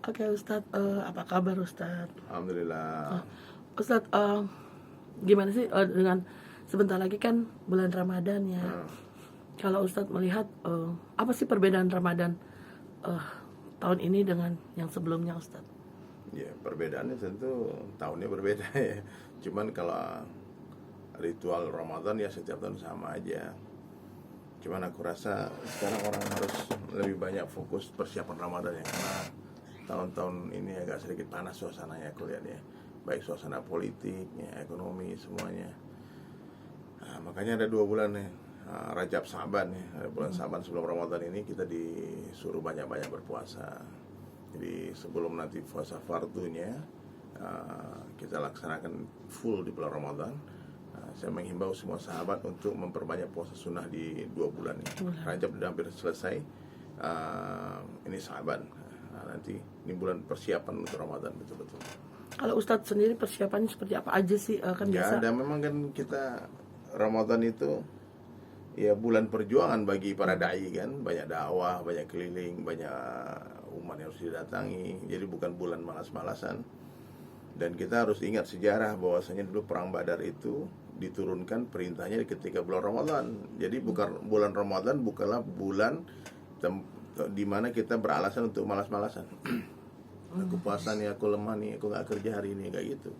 Oke Ustadz, apa kabar Ustadz? Alhamdulillah. Ustadz, gimana sih dengan sebentar lagi kan bulan Ramadan ya? Kalau Ustadz melihat apa sih perbedaan Ramadan eh, tahun ini dengan yang sebelumnya Ustadz? Ya, perbedaannya tentu tahunnya berbeda ya. Cuman kalau ritual Ramadan ya setiap tahun sama aja. Cuman aku rasa sekarang orang harus lebih banyak fokus persiapan Ramadan ya, karena tahun-tahun ini agak sedikit panas suasananya aku lihat ya. Baik suasana politik, ya, ekonomi semuanya. Nah, makanya ada 2 bulan nih, Rajab Saban ya. Ada bulan Saban sebelum Ramadan ini kita disuruh banyak-banyak berpuasa. Jadi sebelum nanti puasa fardunya kita laksanakan full di bulan Ramadan. Saya menghimbau semua sahabat untuk memperbanyak puasa sunnah di 2 bulan ini. Rajab sudah hampir selesai, ini Saban. Nanti ini bulan persiapan untuk Ramadan betul-betul. Kalau Ustadz sendiri persiapannya seperti apa aja sih? Kan biasa. Ada, memang kan kita Ramadan itu ya bulan perjuangan bagi para dai kan, banyak dakwah, banyak keliling, banyak umat yang harus didatangi. Jadi bukan bulan malas-malasan. Dan kita harus ingat sejarah bahwasanya dulu perang Badar itu diturunkan perintahnya ketika bulan Ramadan. Jadi bukan bulan Ramadan bukanlah bulan di mana kita beralasan untuk malas-malasan. Aku puasa nih, aku lemah nih, aku nggak kerja hari ini, kayak gitu.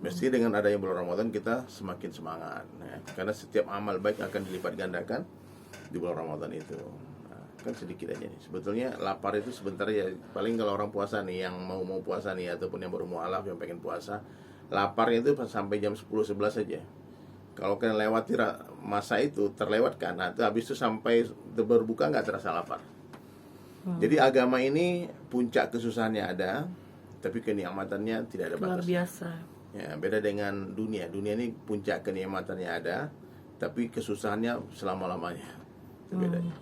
Mesti dengan adanya bulan Ramadan kita semakin semangat ya. Karena setiap amal baik akan dilipat gandakan di bulan Ramadan itu. Kan sedikit aja nih. Sebetulnya lapar itu sebentar ya. Paling kalau orang puasa nih, yang mau puasa nih, ataupun yang baru mualaf yang pengen puasa, laparnya itu sampai jam 10-11 saja. Kalau kalian lewati masa itu, terlewatkan, nah itu habis itu sampai berbuka nggak terasa lapar. Jadi agama ini puncak kesusahannya ada, tapi kenikmatannya tidak ada Luar batas. biasa. Ya, beda dengan dunia. Dunia ini puncak kenikmatannya ada, tapi kesusahannya selama-lamanya. Itu bedanya.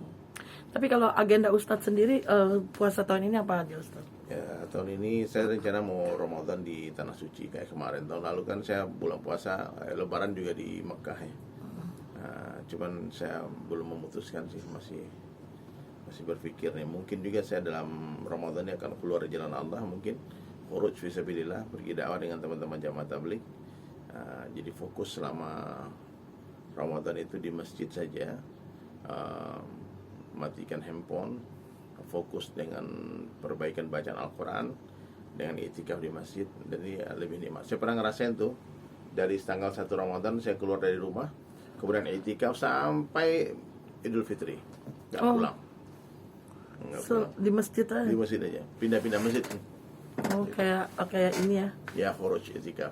Tapi kalau agenda Ustadz sendiri puasa tahun ini apa aja Ustadz? Ya, tahun ini saya rencana mau Ramadan di Tanah Suci kayak kemarin. Tahun lalu kan saya bulan puasa, Lebaran juga di Mekah ya. Nah, cuman saya belum memutuskan sih, masih berpikir nih. Mungkin juga saya dalam Ramadan ini akan keluar di jalan Allah, mungkin khuruj fisabilillah, pergi dakwah dengan teman-teman jamaah tabligh. Jadi fokus selama Ramadan itu di masjid saja, matikan handphone, fokus dengan perbaikan bacaan Al-Quran, dengan itikaf di masjid. Dan ini lebih nikmat. Saya pernah ngerasain tuh, dari tanggal 1 Ramadan saya keluar dari rumah, kemudian itikaf sampai Idul Fitri, gak pulang. Di masjid aja? Di masjid aja, pindah-pindah masjid. Oh, kayak ini ya? Ya, khuruj itikaf.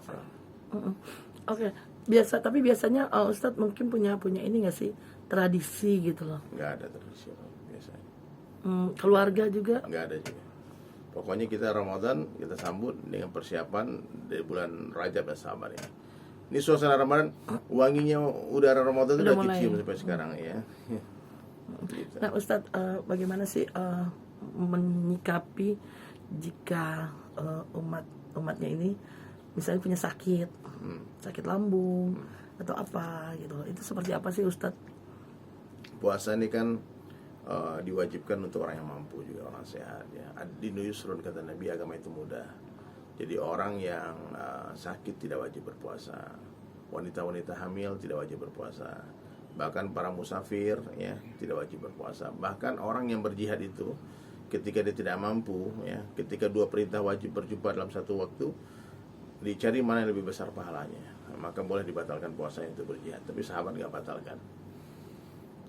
Oke. Tapi biasanya Ustadz mungkin punya ini nggak sih, tradisi gitu loh? Nggak ada tradisi biasanya. Keluarga juga? Nggak ada juga. Pokoknya kita Ramadan kita sambut dengan persiapan dari bulan Rajab dan Saban ya. Ini suasana Ramadan, wanginya udara Ramadan Udah udah mulai. kecium sampai sekarang ya. Gitu. Nah Ustadz, bagaimana sih menyikapi jika umatnya ini misalnya punya sakit lambung atau apa gitu? Itu seperti apa sih Ustadz? Puasa ini kan diwajibkan untuk orang yang mampu, juga orang sehat ya. Ad-dinu yusrun, kata Nabi, agama itu mudah. Jadi orang yang sakit tidak wajib berpuasa. Wanita-wanita hamil tidak wajib berpuasa. Bahkan para musafir ya tidak wajib berpuasa. Bahkan orang yang berjihad itu ketika dia tidak mampu ya, ketika 2 perintah wajib berjumpa dalam satu waktu, dicari mana yang lebih besar pahalanya, maka boleh dibatalkan puasanya untuk berjihad. Tapi sahabat nggak batalkan.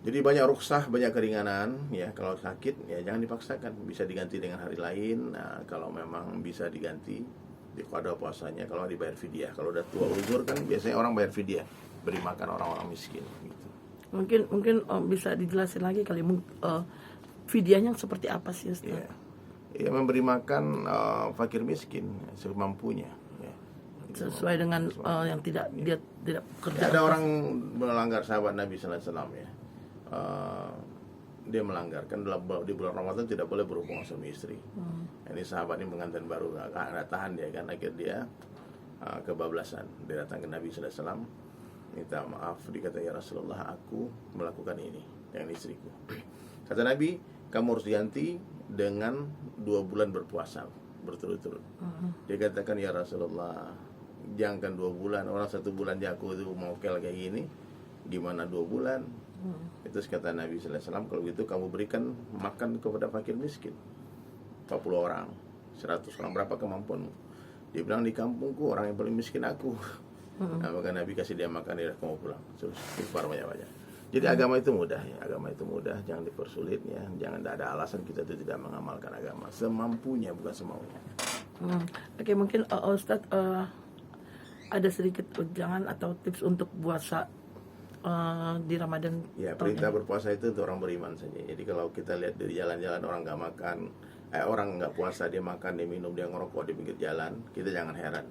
Jadi banyak rukhsah, banyak keringanan ya. Kalau sakit ya jangan dipaksakan, bisa diganti dengan hari lain. Nah, kalau memang bisa diganti di qada puasanya, kalau dibayar fidyah. Kalau udah tua uzur kan biasanya orang bayar fidyah, beri makan orang-orang miskin gitu. Mungkin bisa dijelasin lagi kali, fidyahnya seperti apa sih Ustaz? Ya, memberi makan fakir miskin semampunya ya. Sesuai dengan yang dia tidak kerja. Ada orang melanggar sahabat Nabi sallallahu alaihi wasallam ya. Dia melanggar kan di bulan Ramadan tidak boleh berhubungan suami istri. Ini sahabat ini pengantin baru, nggak tahan dia kan, akhirnya dia kebablasan. Dia datang ke Nabi sallallahu alaihi wasallam, minta maaf, dikata, ya Rasulullah, aku melakukan ini dengan istriku. Kata Nabi, kamu harus diganti dengan 2 bulan berpuasa. berturut-turut. Dia katakan, ya Rasulullah, jangankan 2 bulan, orang 1 bulan aja aku itu mau kayak gini, gimana 2 bulan? Itu kata Nabi sallallahu alaihi wasallam, kalau gitu kamu berikan makan kepada fakir miskin 40 orang, 100 orang, berapa kemampuanmu. Dia bilang, di kampungku orang yang paling miskin aku. Nah, maka Nabi kasih dia makan, dia kamu pulang, terus istighfar banyak-banyak. Jadi agama itu mudah ya, agama itu mudah, jangan dipersulit ya, jangan ada alasan kita itu tidak mengamalkan agama, semampunya bukan semaunya. Oke, mungkin Ustadz ada sedikit jangan atau tips untuk puasa di Ramadan. Ya, perintah berpuasa itu untuk orang beriman saja. Jadi kalau kita lihat dari jalan-jalan orang nggak makan, orang nggak puasa, dia makan, dia minum, dia ngerokok di pinggir jalan, kita jangan heran.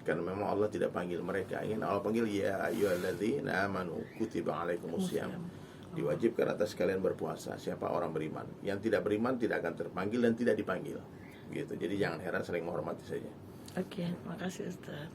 Karena memang Allah tidak panggil mereka. Ingin Allah panggil, ya ayyuhalladzina amanu kutiba alaikumusiyam. Diwajibkan atas kalian berpuasa. Siapa orang beriman? Yang tidak beriman tidak akan terpanggil dan tidak dipanggil. Gitu. Jadi jangan heran, saling menghormati saja. Oke, makasih Ustadz.